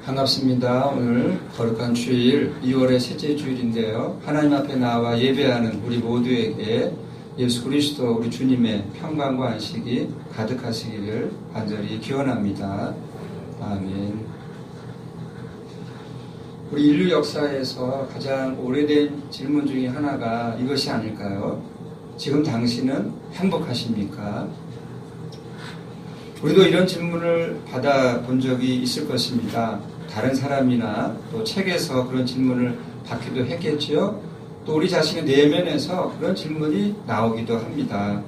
반갑습니다. 오늘 거룩한 주일 2월의 셋째 주일인데요. 하나님 앞에 나와 예배하는 우리 모두에게 예수 그리스도 우리 주님의 평강과 안식이 가득하시기를 간절히 기원합니다. 아멘. 우리 인류 역사에서 가장 오래된 질문 중에 하나가 이것이 아닐까요? 지금 당신은 행복하십니까? 우리도 이런 질문을 받아본 적이 있을 것입니다. 다른 사람이나 또 책에서 그런 질문을 받기도 했겠지요. 또 우리 자신의 내면에서 그런 질문이 나오기도 합니다.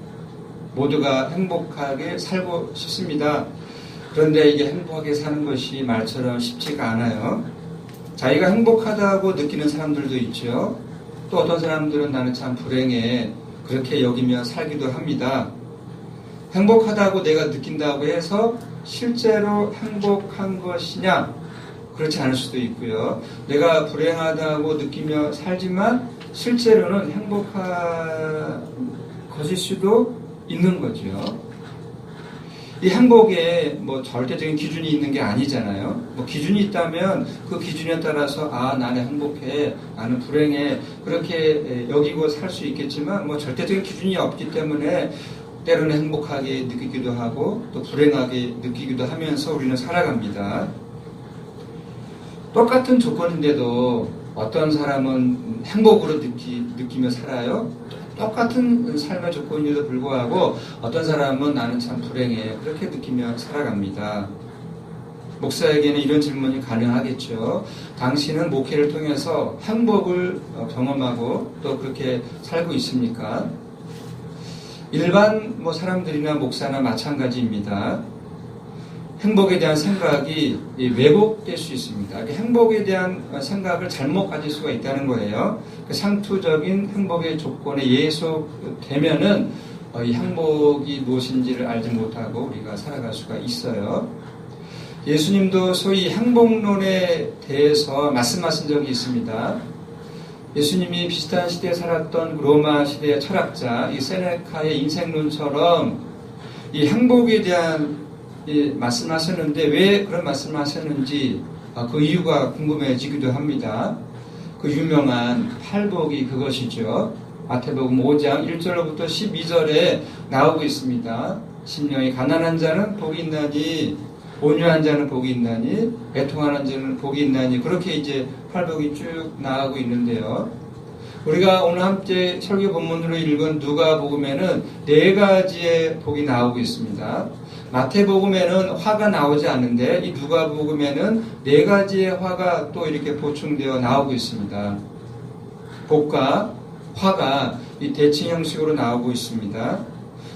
모두가 행복하게 살고 싶습니다. 그런데 이게 행복하게 사는 것이 말처럼 쉽지가 않아요. 자기가 행복하다고 느끼는 사람들도 있죠. 또 어떤 사람들은 나는 참 불행해 그렇게 여기며 살기도 합니다. 행복하다고 내가 느낀다고 해서 실제로 행복한 것이냐? 그렇지 않을 수도 있고요. 내가 불행하다고 느끼며 살지만 실제로는 행복한 것일 수도 있는 거죠. 이 행복에 절대적인 기준이 있는 게 아니잖아요. 기준이 있다면 그 기준에 따라서 나는 행복해, 나는 불행해 그렇게 여기고 살 수 있겠지만 절대적인 기준이 없기 때문에 때로는 행복하게 느끼기도 하고 또 불행하게 느끼기도 하면서 우리는 살아갑니다. 똑같은 조건인데도 어떤 사람은 행복으로 느끼며 살아요. 똑같은 삶의 조건인데도 불구하고 어떤 사람은 나는 참 불행해 그렇게 느끼며 살아갑니다. 목사에게는 이런 질문이 가능하겠죠. 당신은 목회를 통해서 행복을 경험하고 또 그렇게 살고 있습니까? 일반 사람들이나 목사나 마찬가지입니다. 행복에 대한 생각이 왜곡될 수 있습니다. 행복에 대한 생각을 잘못 가질 수가 있다는 거예요. 상투적인 행복의 조건에 예속되면은 이 행복이 무엇인지를 알지 못하고 우리가 살아갈 수가 있어요. 예수님도 소위 행복론에 대해서 말씀하신 적이 있습니다. 예수님이 비슷한 시대에 살았던 로마 시대의 철학자 이 세네카의 인생론처럼 이 행복에 대한 말씀하셨는데 왜 그런 말씀을 하셨는지 그 이유가 궁금해지기도 합니다. 그 유명한 팔복이 그것이죠. 마태복음 5장 1절로부터 12절에 나오고 있습니다. 심령이 가난한 자는 복이 있나니 온유한 자는 복이 있나니 애통하는 자는 복이 있나니 그렇게 이제 팔복이 쭉 나가고 있는데요. 우리가 오늘 함께 설교 본문으로 읽은 누가복음에는 4가지의 복이 나오고 있습니다. 마태복음에는 화가 나오지 않는데 이 누가복음에는 4가지의 화가 또 이렇게 보충되어 나오고 있습니다. 복과 화가 이 대칭 형식으로 나오고 있습니다.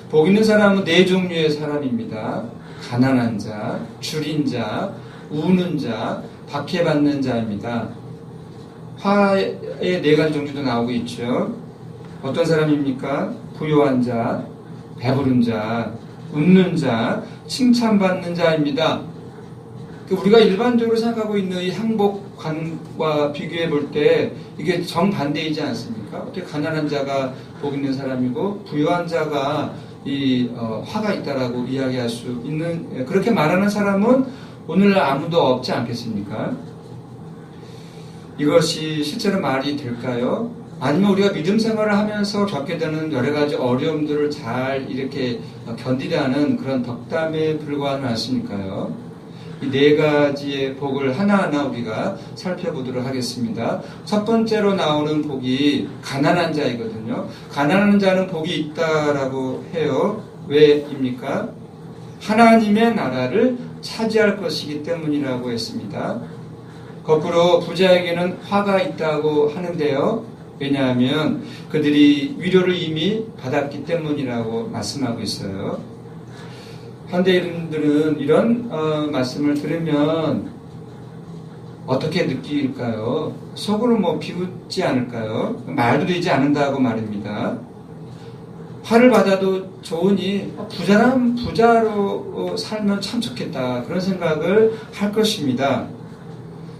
복 있는 사람은 4종류의 사람입니다. 가난한 자, 줄인 자, 우는 자, 박해받는 자입니다. 화의 4가지 종류도 나오고 있죠. 어떤 사람입니까? 부유한 자, 배부른 자, 웃는 자, 칭찬받는 자입니다. 우리가 일반적으로 생각하고 있는 이 행복관과 비교해 볼 때 이게 정반대이지 않습니까? 어떻게 가난한 자가 복 있는 사람이고 부유한 자가 화가 있다라고 이야기할 수 있는 그렇게 말하는 사람은 오늘날 아무도 없지 않겠습니까? 이것이 실제로 말이 될까요? 아니면 우리가 믿음 생활을 하면서 겪게 되는 여러 가지 어려움들을 잘 이렇게 견디려는 그런 덕담에 불과하지 않습니까요? 이 4가지의 복을 하나하나 우리가 살펴보도록 하겠습니다. 첫 번째로 나오는 복이 가난한 자이거든요. 가난한 자는 복이 있다라고 해요. 왜입니까? 하나님의 나라를 차지할 것이기 때문이라고 했습니다. 거꾸로 부자에게는 화가 있다고 하는데요. 왜냐하면 그들이 위로를 이미 받았기 때문이라고 말씀하고 있어요. 현대인들은 이런 말씀을 들으면 어떻게 느낄까요? 속으로 비웃지 않을까요? 말도 되지 않는다고 말입니다. 화를 받아도 좋으니 부자로 살면 참 좋겠다 그런 생각을 할 것입니다.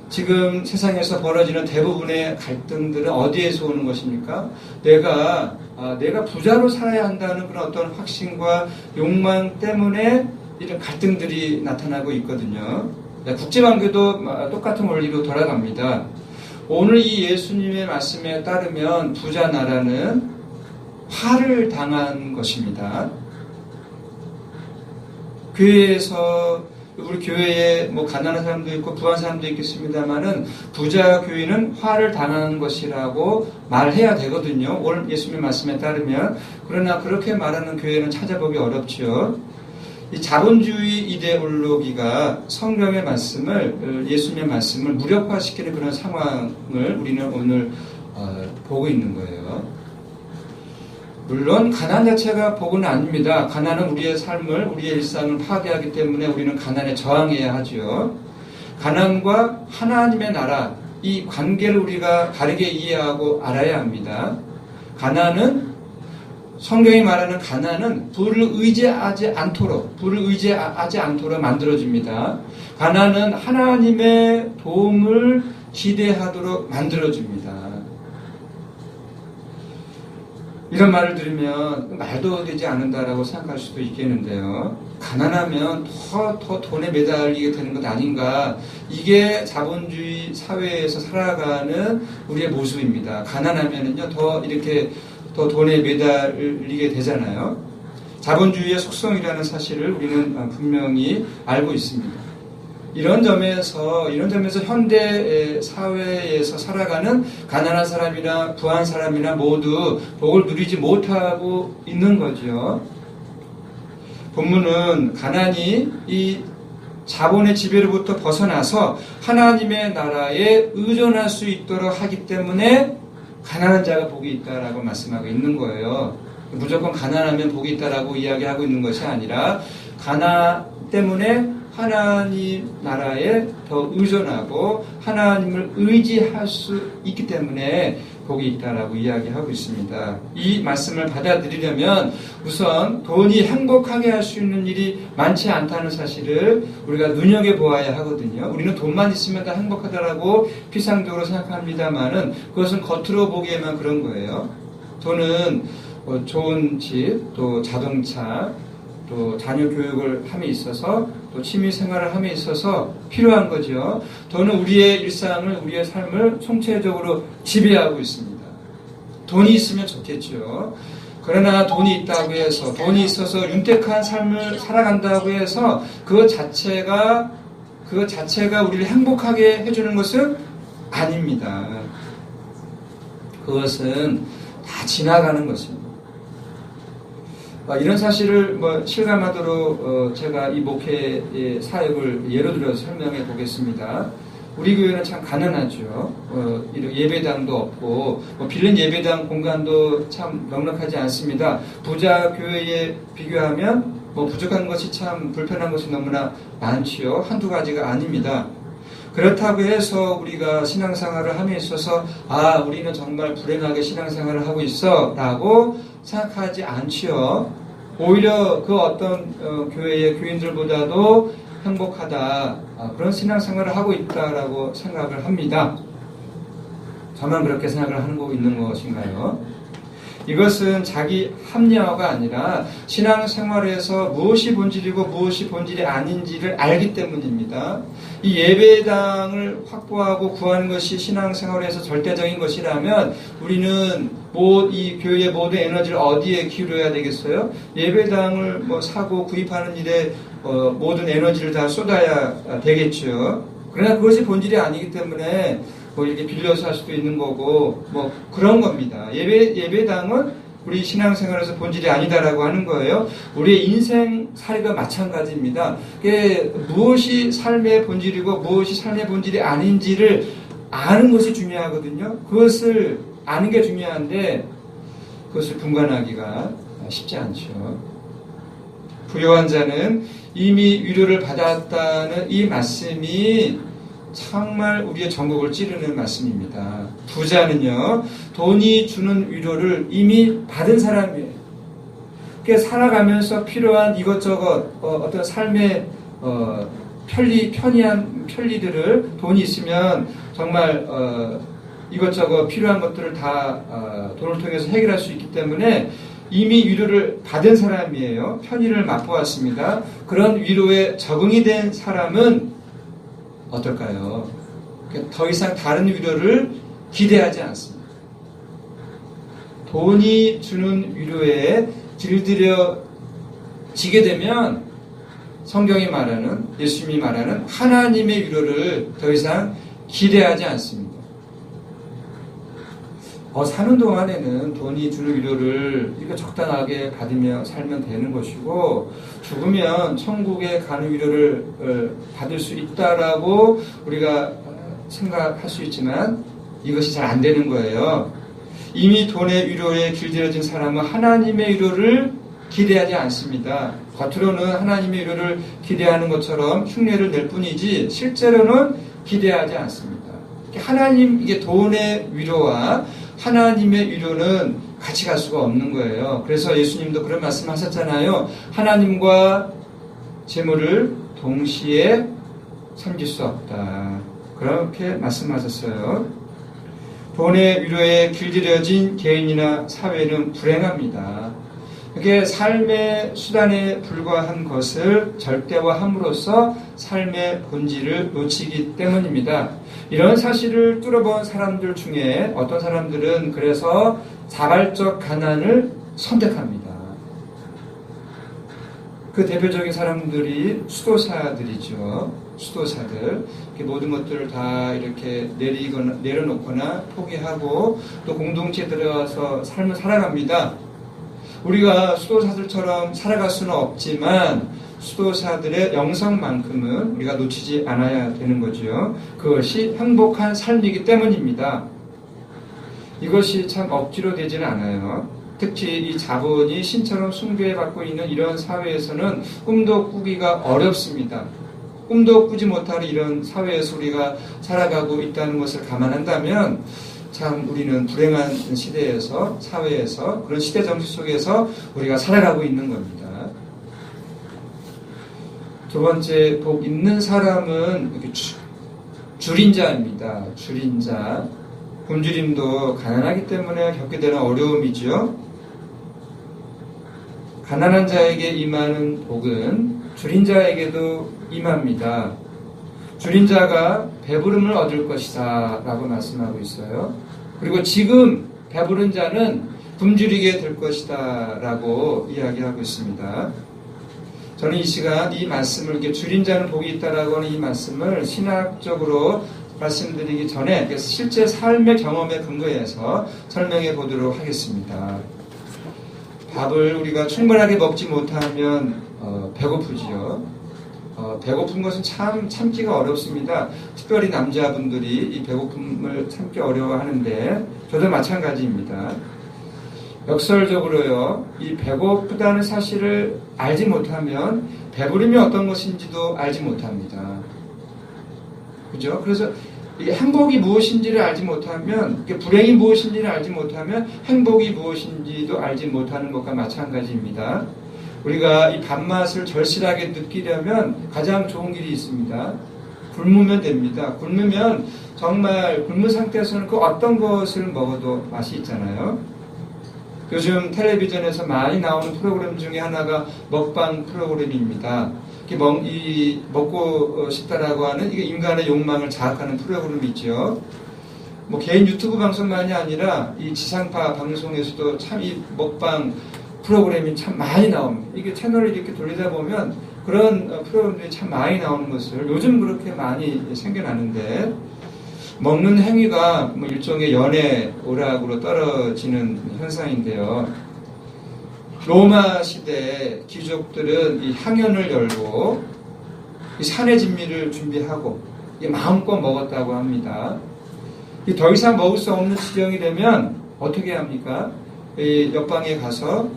지금 세상에서 벌어지는 대부분의 갈등들은 어디에서 오는 것입니까? 내가 부자로 살아야 한다는 그런 어떤 확신과 욕망 때문에 이런 갈등들이 나타나고 있거든요. 국제관계도 똑같은 원리로 돌아갑니다. 오늘 이 예수님의 말씀에 따르면 부자 나라는 화를 당한 것입니다. 교회에서 우리 교회에 가난한 사람도 있고 부한 사람도 있겠습니다만은 부자 교회는 화를 당하는 것이라고 말해야 되거든요. 오늘 예수님의 말씀에 따르면. 그러나 그렇게 말하는 교회는 찾아보기 어렵죠. 이 자본주의 이데올로기가 성경의 말씀을, 예수님의 말씀을 무력화시키는 그런 상황을 우리는 오늘 보고 있는 거예요. 물론 가난 자체가 복은 아닙니다. 가난은 우리의 삶을, 우리의 일상을 파괴하기 때문에 우리는 가난에 저항해야 하죠. 가난과 하나님의 나라, 이 관계를 우리가 바르게 이해하고 알아야 합니다. 가난은, 성경이 말하는 가난은 부를 의지하지 않도록 만들어줍니다. 가난은 하나님의 도움을 기대하도록 만들어줍니다. 이런 말을 들으면 말도 되지 않는다라고 생각할 수도 있겠는데요. 가난하면 더 돈에 매달리게 되는 것 아닌가. 이게 자본주의 사회에서 살아가는 우리의 모습입니다. 가난하면은요, 더 돈에 매달리게 되잖아요. 자본주의의 속성이라는 사실을 우리는 분명히 알고 있습니다. 이런 점에서 현대 사회에서 살아가는 가난한 사람이나 부한 사람이나 모두 복을 누리지 못하고 있는 거죠. 본문은 가난이 이 자본의 지배로부터 벗어나서 하나님의 나라에 의존할 수 있도록 하기 때문에 가난한 자가 복이 있다라고 말씀하고 있는 거예요. 무조건 가난하면 복이 있다라고 이야기하고 있는 것이 아니라 가난 때문에 하나님 나라에 더 의존하고 하나님을 의지할 수 있기 때문에 복이 있다라고 이야기하고 있습니다. 이 말씀을 받아들이려면 우선 돈이 행복하게 할 수 있는 일이 많지 않다는 사실을 우리가 눈여겨보아야 하거든요. 우리는 돈만 있으면 다 행복하다라고 피상적으로 생각합니다만은 그것은 겉으로 보기에만 그런 거예요. 돈은 좋은 집, 또 자동차, 또 자녀 교육을 함에 있어서 또 취미 생활을 함에 있어서 필요한 거죠. 돈은 우리의 일상을, 우리의 삶을 총체적으로 지배하고 있습니다. 돈이 있으면 좋겠죠. 그러나 돈이 있다고 해서, 돈이 있어서 윤택한 삶을 살아간다고 해서 그것 자체가 우리를 행복하게 해주는 것은 아닙니다. 그것은 다 지나가는 것입니다. 이런 사실을 실감하도록 제가 이 목회의 사역을 예로 들어서 설명해 보겠습니다. 우리 교회는 참 가난하죠. 예배당도 없고 빌린 예배당 공간도 참 넉넉하지 않습니다. 부자 교회에 비교하면 부족한 것이 참 불편한 것이 너무나 많지요. 한두 가지가 아닙니다. 그렇다고 해서 우리가 신앙생활을 함에 있어서 우리는 정말 불행하게 신앙생활을 하고 있어 라고 생각하지 않지요. 오히려 그 어떤 교회의 교인들보다도 행복하다, 그런 신앙생활을 하고 있다라고 생각을 합니다. 저만 그렇게 생각을 하고 있는 것인가요? 이것은 자기 합리화가 아니라 신앙생활에서 무엇이 본질이고 무엇이 본질이 아닌지를 알기 때문입니다. 이 예배당을 확보하고 구하는 것이 신앙생활에서 절대적인 것이라면 우리는 이 교회의 모든 에너지를 어디에 기울여야 되겠어요? 예배당을 사고 구입하는 일에 모든 에너지를 다 쏟아야 되겠죠. 그러나 그것이 본질이 아니기 때문에 이렇게 빌려서 할 수도 있는 거고 그런 겁니다. 예배당은 우리 신앙생활에서 본질이 아니다라고 하는 거예요. 우리의 인생 살이가 마찬가지입니다. 무엇이 삶의 본질이고 무엇이 삶의 본질이 아닌지를 아는 것이 중요하거든요. 그것을 아는 게 중요한데 그것을 분간하기가 쉽지 않죠. 부유한 자는 이미 위로를 받았다는 이 말씀이 정말 우리의 전곡을 찌르는 말씀입니다. 부자는요, 돈이 주는 위로를 이미 받은 사람이에요. 살아가면서 필요한 이것저것 어떤 삶의 편리한 편리들을 돈이 있으면 정말 이것저것 필요한 것들을 다 돈을 통해서 해결할 수 있기 때문에 이미 위로를 받은 사람이에요. 편의를 맛보았습니다. 그런 위로에 적응이 된 사람은 어떨까요? 더 이상 다른 위로를 기대하지 않습니다. 돈이 주는 위로에 길들여지게 되면 성경이 말하는, 예수님이 말하는 하나님의 위로를 더 이상 기대하지 않습니다. 사는 동안에는 돈이 주는 위로를 이거 적당하게 받으며 살면 되는 것이고, 죽으면 천국에 가는 위로를 받을 수 있다라고 우리가 생각할 수 있지만 이것이 잘 안 되는 거예요. 이미 돈의 위로에 길들여진 사람은 하나님의 위로를 기대하지 않습니다. 겉으로는 하나님의 위로를 기대하는 것처럼 흉내를 낼 뿐이지 실제로는 기대하지 않습니다. 하나님, 이게 돈의 위로와 하나님의 위로는 같이 갈 수가 없는 거예요. 그래서 예수님도 그런 말씀 하셨잖아요. 하나님과 재물을 동시에 섬길 수 없다. 그렇게 말씀하셨어요. 돈의 위로에 길들여진 개인이나 사회는 불행합니다. 그게 삶의 수단에 불과한 것을 절대화함으로써 삶의 본질을 놓치기 때문입니다. 이런 사실을 뚫어본 사람들 중에 어떤 사람들은 그래서 자발적 가난을 선택합니다. 그 대표적인 사람들이 수도사들이죠. 수도사들. 모든 것들을 다 이렇게 내려놓거나 포기하고 또 공동체에 들어가서 삶을 살아갑니다. 우리가 수도사들처럼 살아갈 수는 없지만 수도사들의 영성만큼은 우리가 놓치지 않아야 되는 거죠. 그것이 행복한 삶이기 때문입니다. 이것이 참 억지로 되지는 않아요. 특히 이 자본이 신처럼 숭배받고 있는 이런 사회에서는 꿈도 꾸기가 어렵습니다. 꿈도 꾸지 못하는 이런 사회에서 우리가 살아가고 있다는 것을 감안한다면 참 우리는 불행한 시대에서, 사회에서, 그런 시대 정치 속에서 우리가 살아가고 있는 겁니다. 두 번째, 복 있는 사람은 줄인 자입니다. 줄인 자. 굶주림도 가난하기 때문에 겪게 되는 어려움이죠. 가난한 자에게 임하는 복은 줄인 자에게도 임합니다. 줄인 자가 배부름을 얻을 것이다 라고 말씀하고 있어요. 그리고 지금 배부른 자는 굶주리게 될 것이다 라고 이야기하고 있습니다. 저는 이 시간 이 말씀을, 이렇게 줄인 자는 복이 있다라고 하는 이 말씀을 신학적으로 말씀드리기 전에 실제 삶의 경험에 근거해서 설명해 보도록 하겠습니다. 밥을 우리가 충분하게 먹지 못하면 배고프지요. 배고픈 것은 참 참기가 어렵습니다. 특별히 남자분들이 이 배고픔을 참기 어려워하는데 저도 마찬가지입니다. 역설적으로요, 이 배고프다는 사실을 알지 못하면 배부름이 어떤 것인지도 알지 못합니다. 그죠? 그래서 이게 행복이 무엇인지를 알지 못하면, 불행이 무엇인지를 알지 못하면 행복이 무엇인지도 알지 못하는 것과 마찬가지입니다. 우리가 이 밥맛을 절실하게 느끼려면 가장 좋은 길이 있습니다. 굶으면 됩니다. 굶으면 정말 굶은 상태에서는 그 어떤 것을 먹어도 맛이 있잖아요. 요즘 텔레비전에서 많이 나오는 프로그램 중에 하나가 먹방 프로그램입니다. 이 먹고 싶다라고 하는 이게 인간의 욕망을 자극하는 프로그램이죠. 개인 유튜브 방송만이 아니라 이 지상파 방송에서도 참 이 먹방 프로그램이 참 많이 나옵니다. 이게 채널을 이렇게 돌리다 보면 그런 프로그램들이 참 많이 나오는 것을 요즘 그렇게 많이 생겨나는데, 먹는 행위가 일종의 연애 오락으로 떨어지는 현상인데요. 로마 시대 귀족들은 이 향연을 열고 이 산의 진미를 준비하고 마음껏 먹었다고 합니다. 더 이상 먹을 수 없는 지경이 되면 어떻게 합니까? 이 옆방에 가서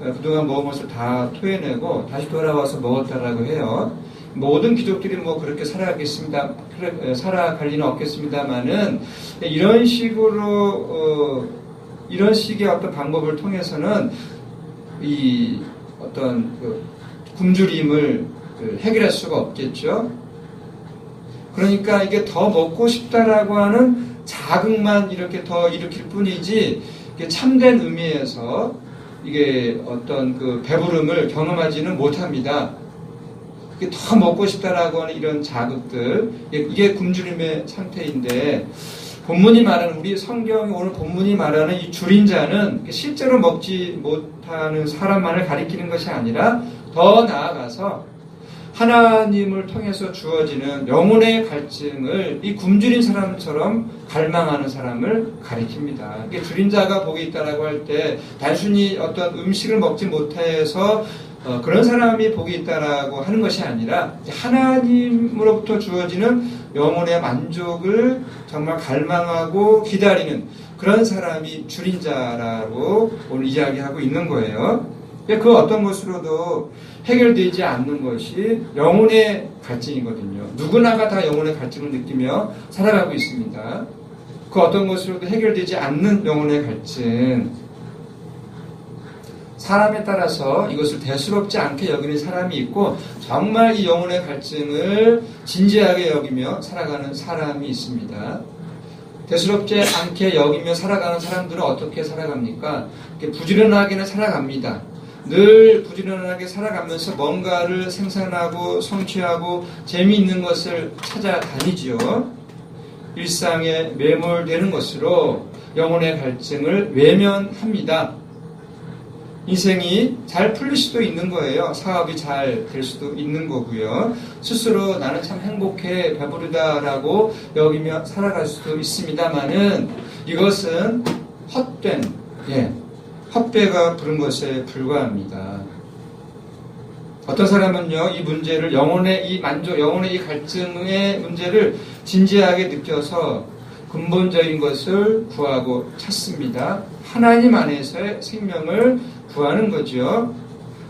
그동안 먹은 것을 다 토해내고 다시 돌아와서 먹었다라고 해요. 모든 귀족들이 그렇게 살아갈 리는 없겠습니다만은, 이런 식으로, 이런 식의 어떤 방법을 통해서는 이 어떤 굶주림을 해결할 수가 없겠죠. 그러니까 이게 더 먹고 싶다라고 하는 자극만 이렇게 더 일으킬 뿐이지, 이게 참된 의미에서 이게 어떤 배부름을 경험하지는 못합니다. 더 먹고 싶다라고 하는 이런 자극들, 이게 굶주림의 상태인데, 본문이 말하는, 우리 성경이 오늘 본문이 말하는 이 줄인 자는 실제로 먹지 못하는 사람만을 가리키는 것이 아니라 더 나아가서 하나님을 통해서 주어지는 영혼의 갈증을 이 굶주린 사람처럼 갈망하는 사람을 가리킵니다. 줄인 자가 복이 있다라고 할 때 단순히 어떤 음식을 먹지 못해서 그런 사람이 복이 있다라고 하는 것이 아니라 하나님으로부터 주어지는 영혼의 만족을 정말 갈망하고 기다리는 그런 사람이 줄인 자라고 오늘 이야기하고 있는 거예요. 그 어떤 것으로도 해결되지 않는 것이 영혼의 갈증이거든요. 누구나가 다 영혼의 갈증을 느끼며 살아가고 있습니다. 그 어떤 것으로도 해결되지 않는 영혼의 갈증, 사람에 따라서 이것을 대수롭지 않게 여기는 사람이 있고 정말 이 영혼의 갈증을 진지하게 여기며 살아가는 사람이 있습니다. 대수롭지 않게 여기며 살아가는 사람들은 어떻게 살아갑니까? 부지런하게는 살아갑니다. 늘 부지런하게 살아가면서 뭔가를 생산하고 성취하고 재미있는 것을 찾아다니죠. 일상에 매몰되는 것으로 영혼의 갈증을 외면합니다. 인생이 잘 풀릴 수도 있는 거예요. 사업이 잘 될 수도 있는 거고요. 스스로 나는 참 행복해, 배부르다라고 여기며 살아갈 수도 있습니다만은 이것은 헛된, 헛배가 부른 것에 불과합니다. 어떤 사람은요, 이 문제를 영혼의 이 만족, 영혼의 이 갈증의 문제를 진지하게 느껴서 근본적인 것을 구하고 찾습니다. 하나님 안에서의 생명을 구하는 거죠.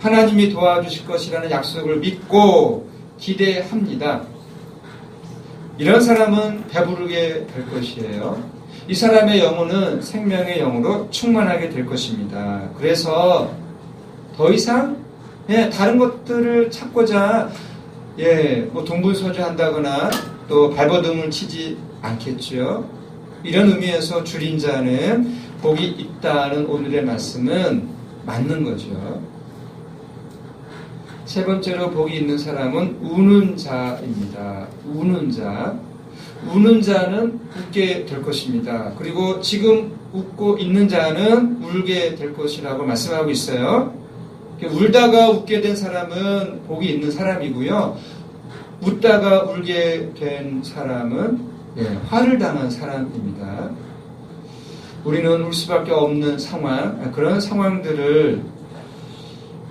하나님이 도와주실 것이라는 약속을 믿고 기대합니다. 이런 사람은 배부르게 될 것이에요. 이 사람의 영혼은 생명의 영으로 충만하게 될 것입니다. 그래서 더 이상 다른 것들을 찾고자 뭐 동분서주한다거나 또 발버둥을 치지 않겠죠. 이런 의미에서 줄인 자는 복이 있다는 오늘의 말씀은 맞는 거죠. 세 번째로 복이 있는 사람은 우는 자입니다. 우는 자. 우는 자는 웃게 될 것입니다. 그리고 지금 웃고 있는 자는 울게 될 것이라고 말씀하고 있어요. 울다가 웃게 된 사람은 복이 있는 사람이고요. 웃다가 울게 된 사람은 화를 당한 사람입니다. 우리는 울 수밖에 없는 상황, 그런 상황들을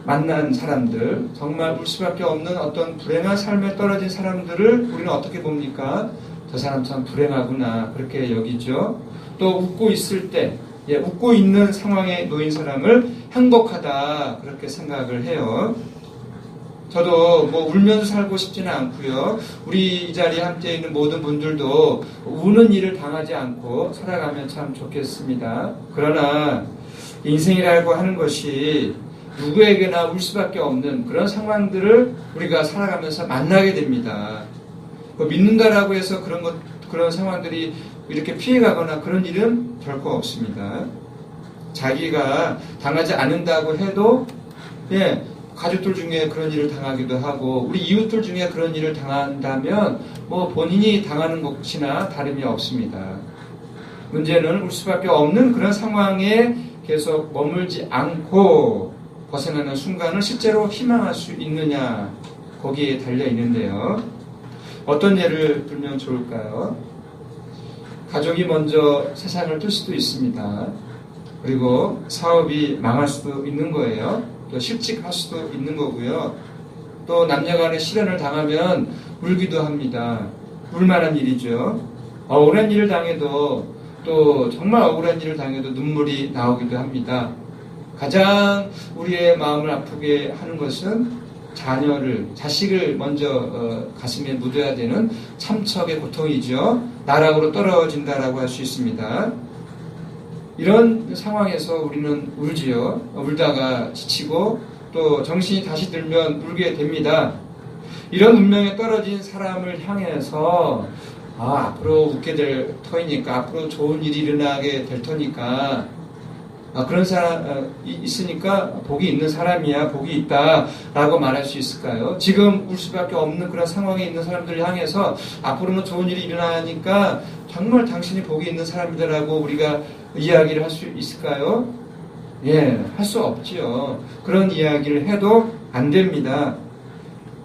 만난 사람들, 정말 울 수밖에 없는 어떤 불행한 삶에 떨어진 사람들을 우리는 어떻게 봅니까? 저 사람 참 불행하구나, 그렇게 여기죠. 또 웃고 있을 때, 웃고 있는 상황에 놓인 사람을 행복하다, 그렇게 생각을 해요. 저도 울면서 살고 싶지는 않고요. 우리 이 자리에 함께 있는 모든 분들도 우는 일을 당하지 않고 살아가면 참 좋겠습니다. 그러나 인생이라고 하는 것이 누구에게나 울 수밖에 없는 그런 상황들을 우리가 살아가면서 만나게 됩니다. 믿는다라고 해서 그런 상황들이 이렇게 피해가거나 그런 일은 결코 없습니다. 자기가 당하지 않는다고 해도 가족들 중에 그런 일을 당하기도 하고 우리 이웃들 중에 그런 일을 당한다면 본인이 당하는 것이나 다름이 없습니다. 문제는 울 수밖에 없는 그런 상황에 계속 머물지 않고 벗어나는 순간을 실제로 희망할 수 있느냐, 거기에 달려 있는데요. 어떤 예를 들면 좋을까요? 가족이 먼저 세상을 뜰 수도 있습니다. 그리고 사업이 망할 수도 있는 거예요. 또 실직할 수도 있는 거고요. 또 남녀간의 실현을 당하면 울기도 합니다. 울만한 일이죠. 억울한 일을 당해도 또 정말 억울한 일을 당해도 눈물이 나오기도 합니다. 가장 우리의 마음을 아프게 하는 것은 자식을 먼저 가슴에 묻어야 되는 참척의 고통이죠. 나락으로 떨어진다라고 할 수 있습니다. 이런 상황에서 우리는 울지요. 울다가 지치고 또 정신이 다시 들면 울게 됩니다. 이런 운명에 떨어진 사람을 향해서 앞으로 웃게 될 터이니까, 앞으로 좋은 일이 일어나게 될 터니까 그런 사람 있으니까 복이 있는 사람이야, 복이 있다라고 말할 수 있을까요? 지금 울 수밖에 없는 그런 상황에 있는 사람들을 향해서 앞으로는 좋은 일이 일어나니까 정말 당신이 복이 있는 사람이다라고 우리가 이야기를 할 수 있을까요? 예, 할 수 없지요. 그런 이야기를 해도 안 됩니다.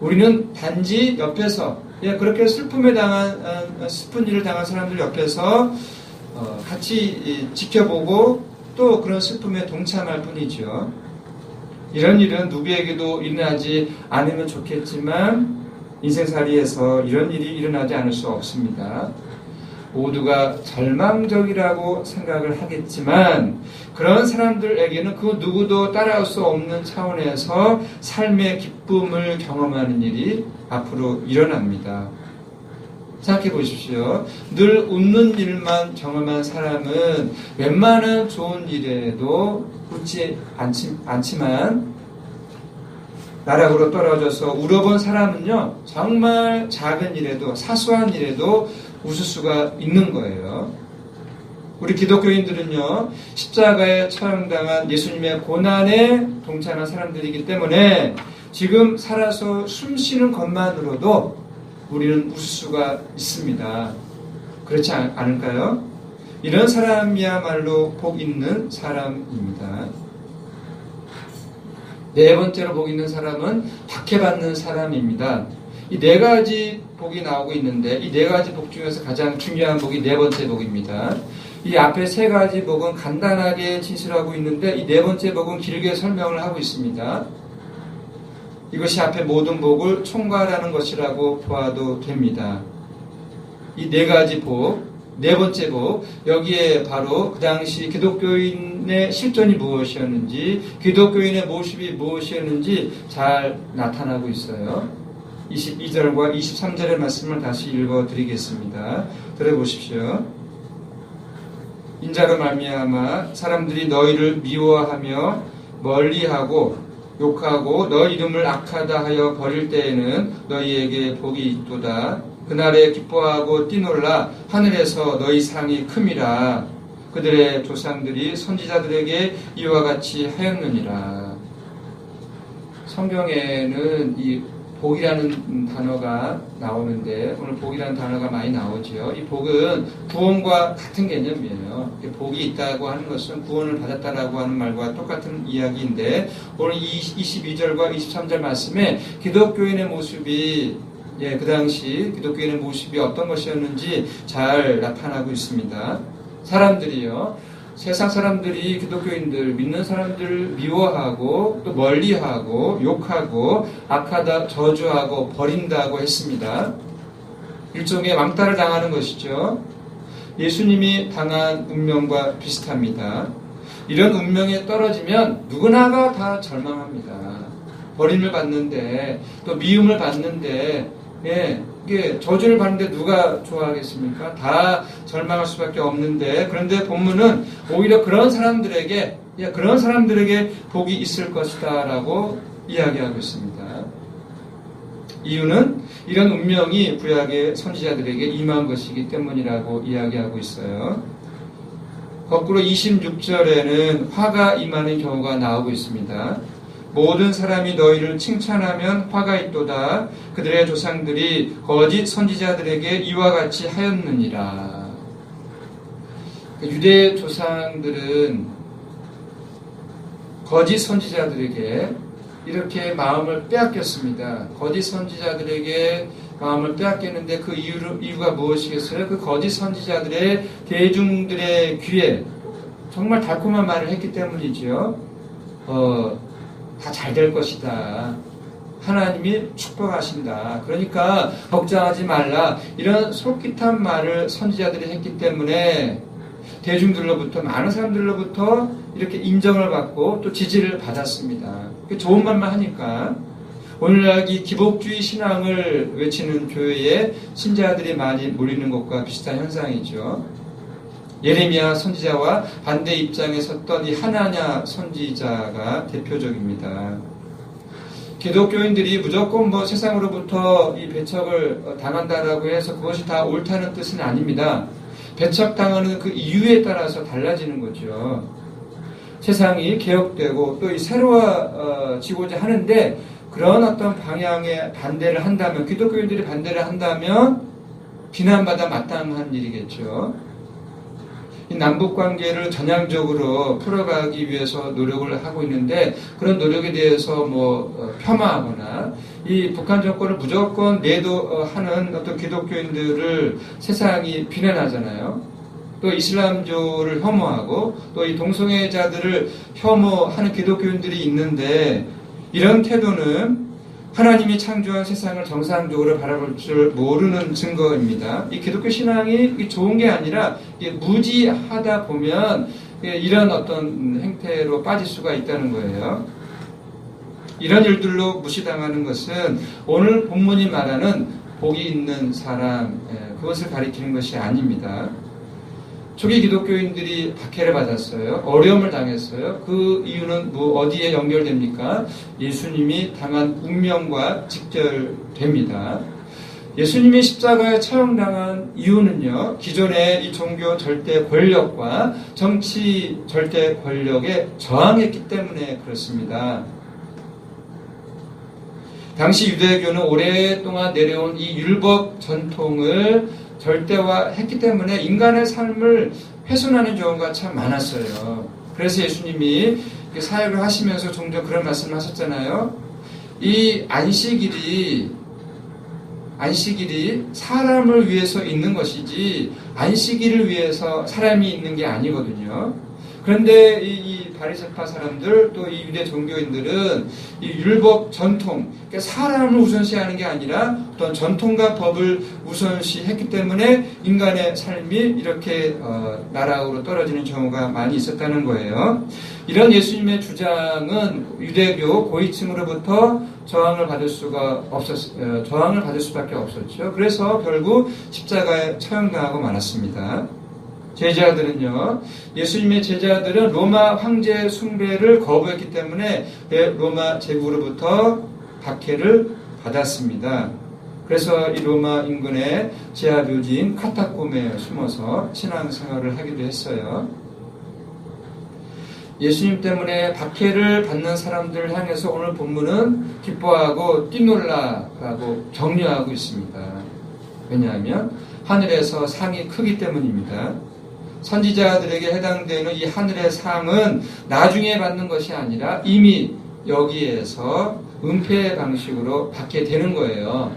우리는 단지 옆에서, 그렇게 슬픈 일을 당한 사람들 옆에서 같이 지켜보고 또 그런 슬픔에 동참할 뿐이죠. 이런 일은 누구에게도 일어나지 않으면 좋겠지만 인생살이에서 이런 일이 일어나지 않을 수 없습니다. 모두가 절망적이라고 생각을 하겠지만 그런 사람들에게는 그 누구도 따라올 수 없는 차원에서 삶의 기쁨을 경험하는 일이 앞으로 일어납니다. 생각해 보십시오. 늘 웃는 일만 경험한 사람은 웬만한 좋은 일에도 웃지 않지만 나락으로 떨어져서 울어본 사람은요, 정말 작은 일에도, 사소한 일에도 웃을 수가 있는 거예요. 우리 기독교인들은요, 십자가에 처형당한 예수님의 고난에 동참한 사람들이기 때문에 지금 살아서 숨 쉬는 것만으로도 우리는 웃을 수가 있습니다. 그렇지 않을까요? 이런 사람이야말로 복 있는 사람입니다. 네 번째로 복 있는 사람은 박해받는 사람입니다. 이 네 가지 복이 나오고 있는데 이 네 가지 복 중에서 가장 중요한 복이 네 번째 복입니다. 이 앞에 세 가지 복은 간단하게 진술하고 있는데 이 네 번째 복은 길게 설명을 하고 있습니다. 이것이 앞에 모든 복을 총괄하는 것이라고 보아도 됩니다. 이 네 가지 복, 네 번째 복, 여기에 바로 그 당시 기독교인의 실존이 무엇이었는지, 기독교인의 모습이 무엇이었는지 잘 나타나고 있어요. 22절과 23절의 말씀을 다시 읽어드리겠습니다. 들어보십시오. 인자로 말미암아 사람들이 너희를 미워하며 멀리하고 욕하고 너 이름을 악하다 하여 버릴 때에는 너희에게 복이 있도다. 그날에 기뻐하고 뛰놀라 하늘에서 너희 상이 큼이라. 그들의 조상들이 선지자들에게 이와 같이 하였느니라. 성경에는 이 복이라는 단어가 나오는데 오늘 복이라는 단어가 많이 나오죠. 이 복은 구원과 같은 개념이에요. 복이 있다고 하는 것은 구원을 받았다라고 하는 말과 똑같은 이야기인데 오늘 22절과 23절 말씀에 기독교인의 모습이 그 당시 기독교인의 모습이 어떤 것이었는지 잘 나타나고 있습니다. 사람들이요. 세상 사람들이 기독교인들, 믿는 사람들을 미워하고 또 멀리하고 욕하고 악하다, 저주하고 버린다고 했습니다. 일종의 왕따를 당하는 것이죠. 예수님이 당한 운명과 비슷합니다. 이런 운명에 떨어지면 누구나가 다 절망합니다. 버림을 받는데 또 미움을 받는데 이게 저주를 받는데 누가 좋아하겠습니까? 다 절망할 수밖에 없는데 그런데 본문은 오히려 그런 사람들에게 복이 있을 것이다 라고 이야기하고 있습니다. 이유는 이런 운명이 구약의 선지자들에게 임한 것이기 때문이라고 이야기하고 있어요. 거꾸로 26절에는 화가 임하는 경우가 나오고 있습니다. 모든 사람이 너희를 칭찬하면 화가 있도다. 그들의 조상들이 거짓 선지자들에게 이와 같이 하였느니라. 유대 조상들은 거짓 선지자들에게 이렇게 마음을 빼앗겼습니다. 거짓 선지자들에게 마음을 빼앗겼는데 그 이유가 무엇이겠어요? 그 거짓 선지자들의 대중들의 귀에 정말 달콤한 말을 했기 때문이죠. 다 잘 될 것이다. 하나님이 축복하신다. 그러니까 걱정하지 말라. 이런 솔깃한 말을 선지자들이 했기 때문에 대중들로부터 많은 사람들로부터 이렇게 인정을 받고 또 지지를 받았습니다. 좋은 말만 하니까 오늘날 이 기복주의 신앙을 외치는 교회에 신자들이 많이 몰리는 것과 비슷한 현상이죠. 예레미야 선지자와 반대 입장에 섰던 이 하나냐 선지자가 대표적입니다. 기독교인들이 무조건 세상으로부터 이 배척을 당한다라고 해서 그것이 다 옳다는 뜻은 아닙니다. 배척당하는 그 이유에 따라서 달라지는 거죠. 세상이 개혁되고 또 이 새로워지고자 하는데 그런 어떤 방향에 반대를 한다면, 기독교인들이 반대를 한다면 비난받아 마땅한 일이겠죠. 이 남북관계를 전향적으로 풀어가기 위해서 노력을 하고 있는데 그런 노력에 대해서 폄하하거나 이 북한 정권을 무조건 매도하는 어떤 기독교인들을 세상이 비난하잖아요. 또 이슬람교를 혐오하고 또 이 동성애자들을 혐오하는 기독교인들이 있는데 이런 태도는 하나님이 창조한 세상을 정상적으로 바라볼 줄 모르는 증거입니다. 이 기독교 신앙이 좋은 게 아니라 무지하다 보면 이런 어떤 행태로 빠질 수가 있다는 거예요. 이런 일들로 무시당하는 것은 오늘 본문이 말하는 복이 있는 사람, 그것을 가리키는 것이 아닙니다. 초기 기독교인들이 박해를 받았어요. 어려움을 당했어요. 그 이유는 어디에 연결됩니까? 예수님이 당한 운명과 직결됩니다. 예수님이 십자가에 처형당한 이유는요, 기존의 이 종교 절대 권력과 정치 절대 권력에 저항했기 때문에 그렇습니다. 당시 유대교는 오랫동안 내려온 이 율법 전통을 절대화했기 때문에 인간의 삶을 훼손하는 경우가 참 많았어요. 그래서 예수님이 사역을 하시면서 종종 그런 말씀을 하셨잖아요. 이 안식일이 사람을 위해서 있는 것이지 안식일을 위해서 사람이 있는 게 아니거든요. 그런데 이 바리새파 사람들 또 이 유대 종교인들은 이 율법 전통, 그러니까 사람을 우선시하는 게 아니라 어떤 전통과 법을 우선시했기 때문에 인간의 삶이 이렇게 나락으로 떨어지는 경우가 많이 있었다는 거예요. 이런 예수님의 주장은 유대교 고위층으로부터 저항을 받을 수밖에 없었죠. 그래서 결국 십자가에 처형당하고 말았습니다. 제자들은요, 예수님의 제자들은 로마 황제 숭배를 거부했기 때문에 로마 제국으로부터 박해를 받았습니다. 그래서 이 로마 인근의 지하묘지인 카타콤에 숨어서 신앙생활을 하기도 했어요. 예수님 때문에 박해를 받는 사람들을 향해서 오늘 본문은 기뻐하고 뛰놀라라고 격려하고 있습니다. 왜냐하면 하늘에서 상이 크기 때문입니다. 선지자들에게 해당되는 이 하늘의 상은 나중에 받는 것이 아니라 이미 여기에서 은폐 방식으로 받게 되는 거예요.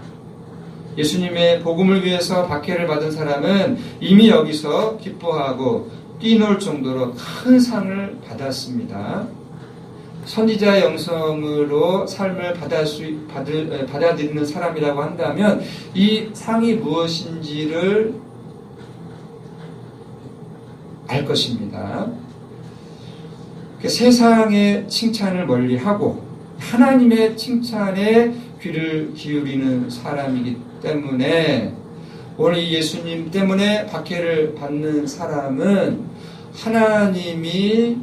예수님의 복음을 위해서 박해를 받은 사람은 이미 여기서 기뻐하고 뛰놀 정도로 큰 상을 받았습니다. 선지자의 영성으로 삶을 받아들이는 사람이라고 한다면 이 상이 무엇인지를 알 것입니다. 세상의 칭찬을 멀리하고 하나님의 칭찬에 귀를 기울이는 사람이기 때문에 오늘 이 예수님 때문에 박해를 받는 사람은 하나님이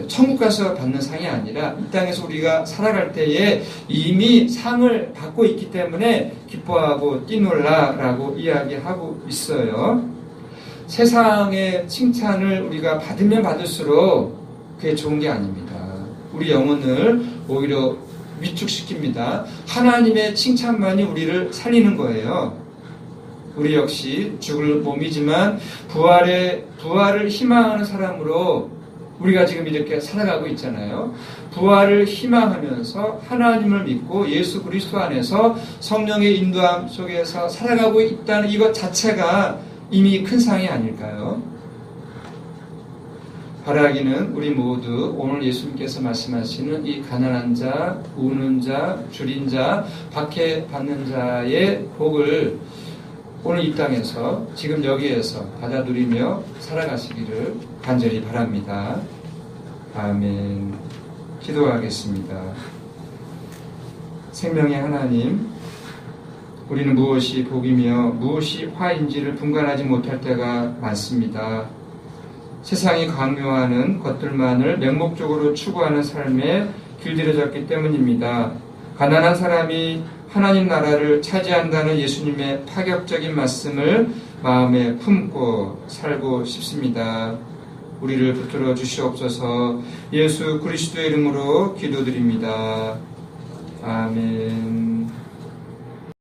천국 가서 받는 상이 아니라 이 땅에서 우리가 살아갈 때에 이미 상을 받고 있기 때문에 기뻐하고 뛰놀라라고 이야기하고 있어요. 세상의 칭찬을 우리가 받으면 받을수록 그게 좋은 게 아닙니다. 우리 영혼을 오히려 위축시킵니다. 하나님의 칭찬만이 우리를 살리는 거예요. 우리 역시 죽을 몸이지만 부활을 희망하는 사람으로 우리가 지금 이렇게 살아가고 있잖아요. 부활을 희망하면서 하나님을 믿고 예수 그리스도 안에서 성령의 인도함 속에서 살아가고 있다는 이것 자체가 이미 큰 상이 아닐까요? 바라기는 우리 모두 오늘 예수님께서 말씀하시는 이 가난한 자, 우는 자, 줄인 자, 박해받는 자의 복을 오늘 이 땅에서 지금 여기에서 받아 누리며 살아가시기를 간절히 바랍니다. 아멘. 기도하겠습니다. 생명의 하나님, 우리는 무엇이 복이며 무엇이 화인지를 분간하지 못할 때가 많습니다. 세상이 강요하는 것들만을 맹목적으로 추구하는 삶에 길들여졌기 때문입니다. 가난한 사람이 하나님 나라를 차지한다는 예수님의 파격적인 말씀을 마음에 품고 살고 싶습니다. 우리를 붙들어 주시옵소서. 예수 그리스도의 이름으로 기도드립니다. 아멘.